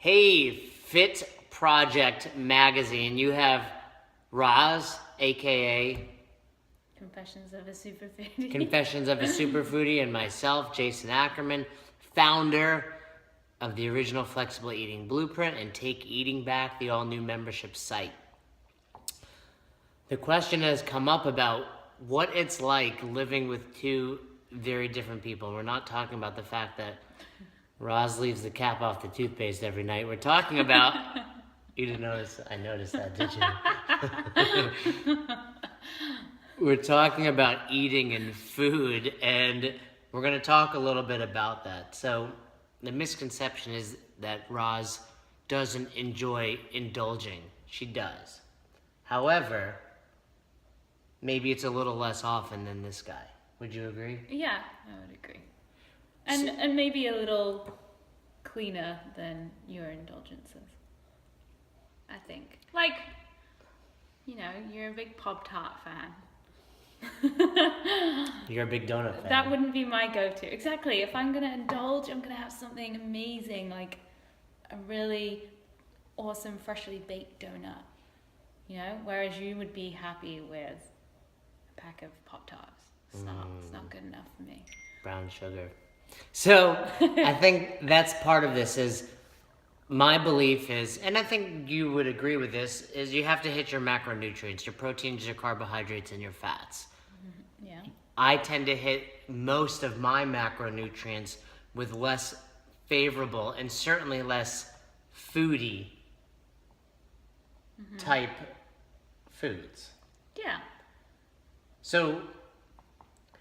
Hey, Fit Project Magazine. You have Roz, aka Confessions of a Superfoodie. Confessions of a Superfoodie, and myself, Jason Ackerman, founder of the original Flexible Eating Blueprint and Take Eating Back, the all-new membership site. The question has come up about what it's like living with two very different people. We're not talking about the fact that Roz leaves the cap off the toothpaste every night. We're talking about... You didn't notice? I noticed that, did you? We're talking about eating and food, and we're going to talk a little bit about that. So the misconception is that Roz doesn't enjoy indulging. She does. However, maybe it's a little less often than this guy. Would you agree? Yeah, I would agree. And maybe a little cleaner than your indulgences, I think. Like, you know, you're a big Pop-Tart fan. You're a big donut fan. That wouldn't be my go-to. Exactly. If I'm going to indulge, I'm going to have something amazing, like a really awesome, freshly baked donut. You know? Whereas you would be happy with a pack of Pop-Tarts. It's not good enough for me. Brown sugar. So I think that's part of this is my belief is, and I think you would agree with this, is you have to hit your macronutrients, your proteins, your carbohydrates, and your fats. Yeah. I tend to hit most of my macronutrients with less favorable and certainly less foodie type foods. Yeah. So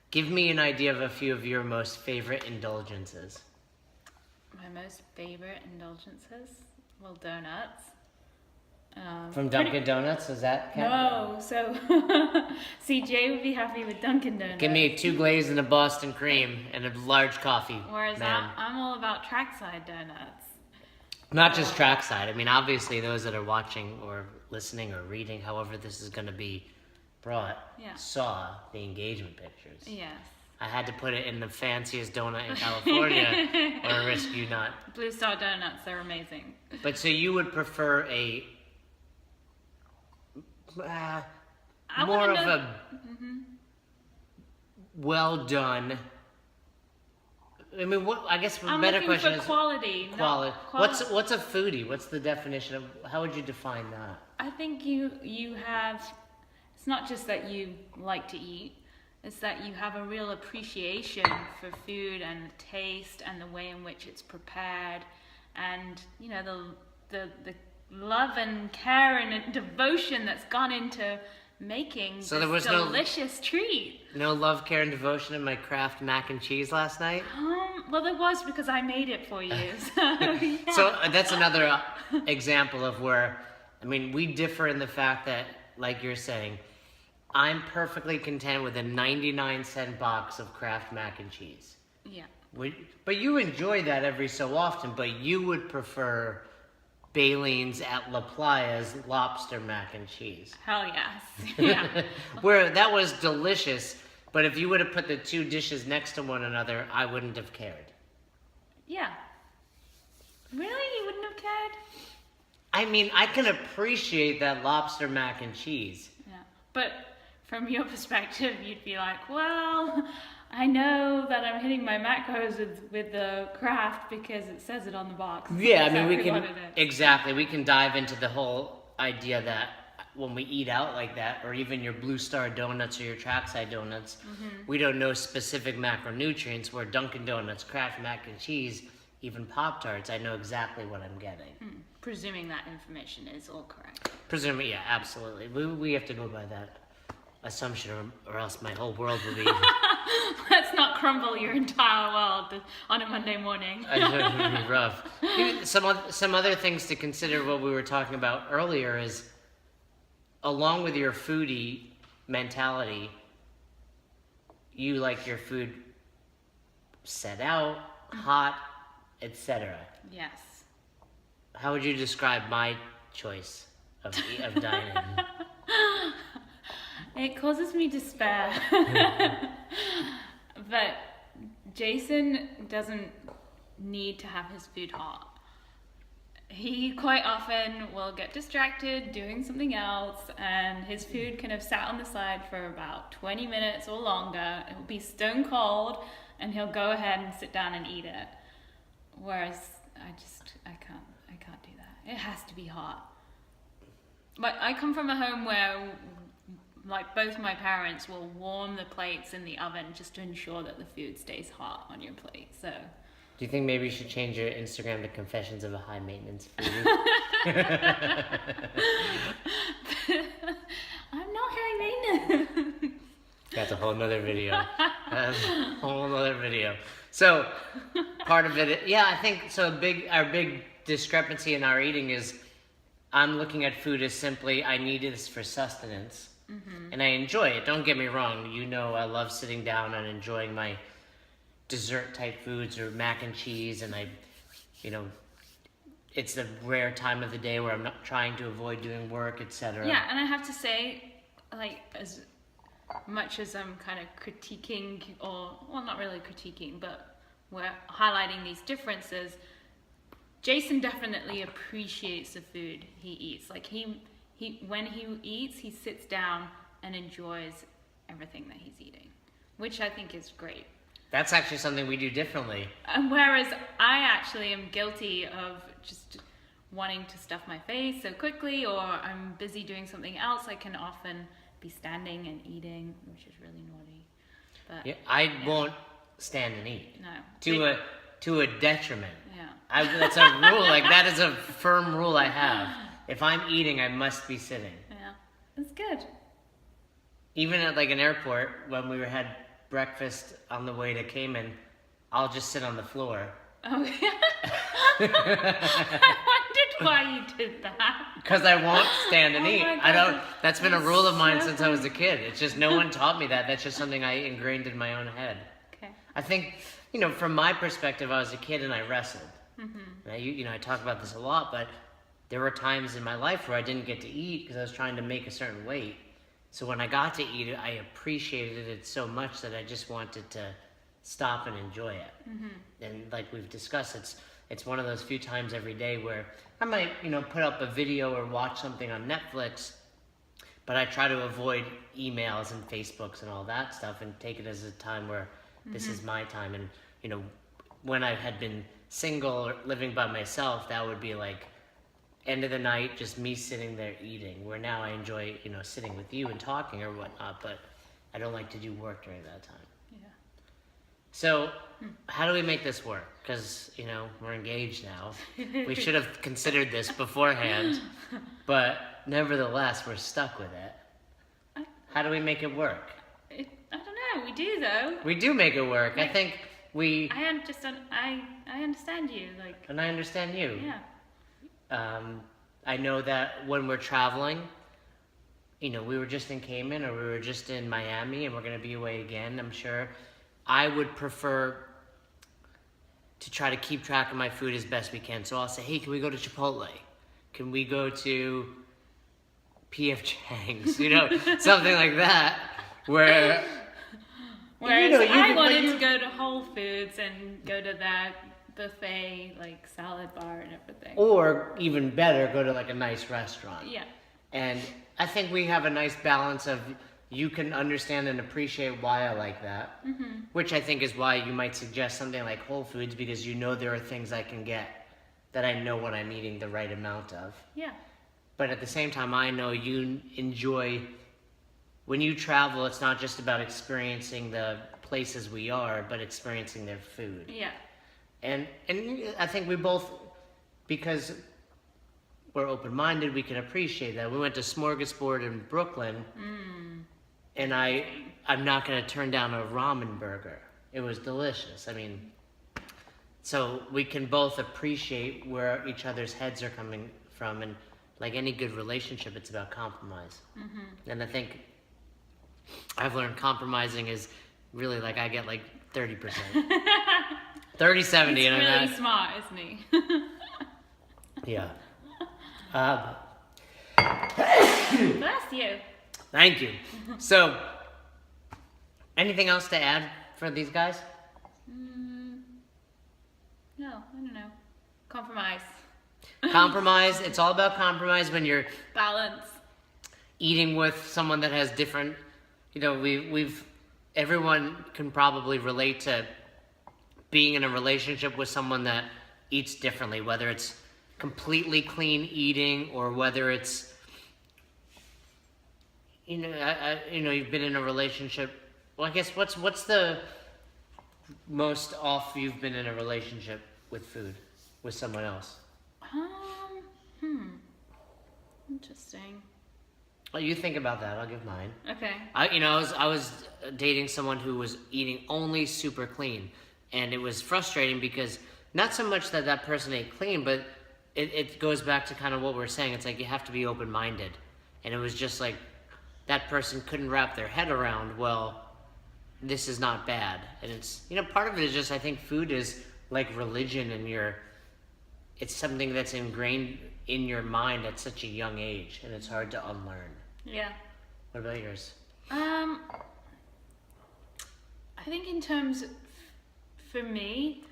give me an idea of a few of your most favorite indulgences. My most favorite indulgences? Well, donuts. From Dunkin' Donuts, does that count? No, so CJ would be happy with Dunkin' Donuts. Give me 2 glazed and a Boston cream and a large coffee. Whereas man. I'm all about trackside donuts. Not just trackside. I mean, obviously those that are watching or listening or reading, however this is going to be brought, saw the engagement pictures. Yes. I had to put it in the fanciest donut in California or risk you not. Blue Star Donuts, they're amazing. But so you would prefer a more of a well done. I mean, what? I guess a better question is quality. Quality. What's a foodie? What's the definition of? How would you define that? I think you have. It's not just that you like to eat. It's that you have a real appreciation for food and the taste and the way in which it's prepared, and you know the love and care and devotion that's gone into making this delicious treat. No love, care, and devotion in my Kraft mac and cheese last night? Well, there was, because I made it for you. So, yeah. So that's another example of where, I mean, we differ in the fact that, like you're saying, I'm perfectly content with a 99-cent box of Kraft mac and cheese. Yeah. But you enjoy that every so often, but you would prefer Baylene's at La Playa's lobster mac and cheese. Hell yes. Yeah. Where that was delicious, but if you would have put the two dishes next to one another, I wouldn't have cared. Yeah. Really? You wouldn't have cared? I mean, I can appreciate that lobster mac and cheese. Yeah. But from your perspective, you'd be like, well, I know that I'm hitting my macros with the Kraft because it says it on the box. Yeah, I mean, we can dive into the whole idea that when we eat out like that, or even your Blue Star Donuts or your Trackside Donuts, we don't know specific macronutrients, where Dunkin' Donuts, Kraft mac and cheese, even Pop-Tarts, I know exactly what I'm getting. Presuming that information is all correct. Presuming, yeah, absolutely. We have to go by that assumption, or else my whole world will be... Let's not crumble your entire world on a Monday morning. It would be rough. Some other things to consider, what we were talking about earlier, is along with your foodie mentality, you like your food set out, hot, etc. Yes. How would you describe my choice of dining? It causes me despair. But Jason doesn't need to have his food hot. he quite often will get distracted doing something else, and his food can have sat on the side for about 20 minutes or longer. It will be stone cold, and he'll go ahead and sit down and eat it. Whereas I can't do that. It has to be hot. But I come from a home where, like, both my parents will warm the plates in the oven just to ensure that the food stays hot on your plate. So. Do you think maybe you should change your Instagram to Confessions of a High Maintenance Food? I'm not high maintenance. That's a whole nother video. That's a whole nother video. So, part of it, yeah, I think, so our big discrepancy in our eating is I'm looking at food as simply, I need this for sustenance. Mm-hmm. And I enjoy it, don't get me wrong. You know I love sitting down and enjoying my dessert type foods or mac and cheese, and it's a rare time of the day where I'm not trying to avoid doing work, etc. Yeah, and I have to say, like, as much as I'm kind of critiquing, not really critiquing, but we're highlighting these differences, Jason definitely appreciates the food he eats. Like, he when he eats, he sits down and enjoys everything that he's eating, which I think is great. That's actually something we do differently. Whereas I actually am guilty of just wanting to stuff my face so quickly, or I'm busy doing something else. I can often be standing and eating, which is really naughty. But yeah, I won't stand and eat. No. To a detriment. Yeah. That's a rule. Like, that is a firm rule I have. If I'm eating, I must be sitting. Yeah, that's good. Even at like an airport, when we had breakfast on the way to Cayman, I'll just sit on the floor. Oh, yeah. I wondered why you did that. Because I won't stand and eat. My God, that's been a rule of mine so since I was a kid. It's just no one taught me that. That's just something I ingrained in my own head. Okay. I think, from my perspective, I was a kid and I wrestled. Mm-hmm. And I talk about this a lot, but there were times in my life where I didn't get to eat because I was trying to make a certain weight. So when I got to eat it, I appreciated it so much that I just wanted to stop and enjoy it. Mm-hmm. And like we've discussed, it's one of those few times every day where I might, put up a video or watch something on Netflix, but I try to avoid emails and Facebooks and all that stuff and take it as a time where this is my time. And, when I had been single or living by myself, that would be like end of the night, just me sitting there eating, where now I enjoy, sitting with you and talking or whatnot, but I don't like to do work during that time. Yeah. So, how do we make this work? Because, we're engaged now. We should have considered this beforehand, but nevertheless, we're stuck with it. How do we make it work? I don't know. We do, though. We do make it work. I think I understand you, like. And I understand you. Yeah. I know that when we're traveling, we were just in Cayman or we were just in Miami and we're going to be away again, I'm sure. I would prefer to try to keep track of my food as best we can. So I'll say, hey, can we go to Chipotle? Can we go to P.F. Chang's? Something like that. Whereas I wanted to go to Whole Foods and go to that buffet, like salad bar and everything. Or even better, go to like a nice restaurant. Yeah. And I think we have a nice balance of you can understand and appreciate why I like that, which I think is why you might suggest something like Whole Foods, because there are things I can get that I know what I'm eating the right amount of. Yeah. But at the same time, I know you enjoy, when you travel, it's not just about experiencing the places we are, but experiencing their food. Yeah. And I think we both, because we're open-minded, we can appreciate that. We went to Smorgasbord in Brooklyn, and I'm not going to turn down a ramen burger. It was delicious. So we can both appreciate where each other's heads are coming from, and like any good relationship, it's about compromise. Mm-hmm. And I think I've learned compromising is really like I get like 30%. 30-70. He's and really smart, isn't he? Yeah. Bless you. Thank you. So, anything else to add for these guys? No, I don't know. Compromise. Compromise. It's all about compromise when you're Balance. eating with someone that has different, everyone can probably relate to being in a relationship with someone that eats differently, whether it's completely clean eating or whether it's, you've been in a relationship. Well, I guess what's the most off you've been in a relationship with food with someone else? Interesting. Well, you think about that. I'll give mine. Okay. I was dating someone who was eating only super clean, and it was frustrating because not so much that that person ate clean, but it goes back to kind of what we're saying. It's like you have to be open-minded, and it was just like that person couldn't wrap their head around, well, this is not bad. And it's, part of it is just, I think food is like religion, and it's something that's ingrained in your mind at such a young age, and it's hard to unlearn. Yeah. What about yours? I think in terms, for me,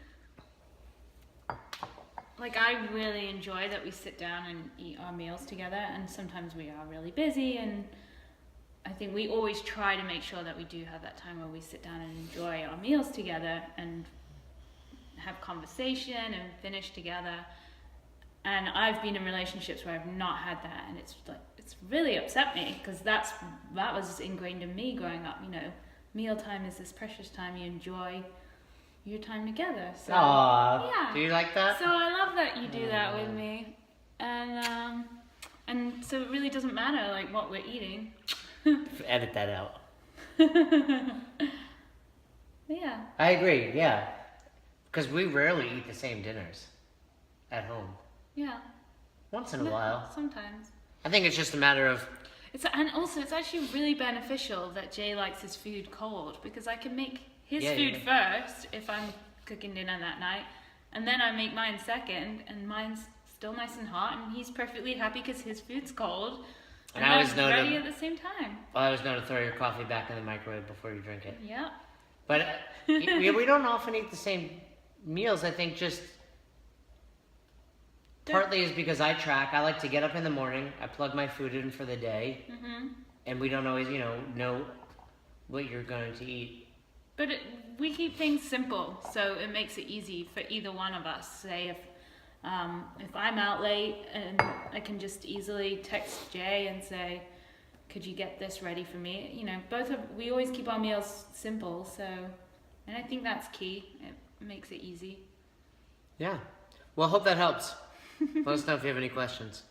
like I really enjoy that we sit down and eat our meals together, and sometimes we are really busy, and I think we always try to make sure that we do have that time where we sit down and enjoy our meals together and have conversation and finish together. And I've been in relationships where I've not had that, and it's really upset me because that was ingrained in me growing up. Mealtime is this precious time you enjoy your time together. So, Aww. yeah. Do you like that? So I love that you do that with me, and so it really doesn't matter like what we're eating. Edit that out. Yeah. I agree, yeah. Because we rarely eat the same dinners at home. Yeah. Once in a while. Sometimes. I think it's just a matter of... And also, it's actually really beneficial that Jay likes his food cold, because I can make his food first if I'm cooking dinner that night, and then I make mine second, and mine's still nice and hot, and he's perfectly happy because his food's cold. And I always know ready at the same time. I always know to throw your coffee back in the microwave before you drink it. Yeah. But we don't often eat the same meals. I think just partly is because I track. I like to get up in the morning. I plug my food in for the day. Mm-hmm. And we don't always, know what you're going to eat. But we keep things simple, so it makes it easy for either one of us. Say if I'm out late, and I can just easily text Jay and say, could you get this ready for me? We always keep our meals simple, and I think that's key. It makes it easy. Yeah. Well, hope that helps. Let us know if you have any questions.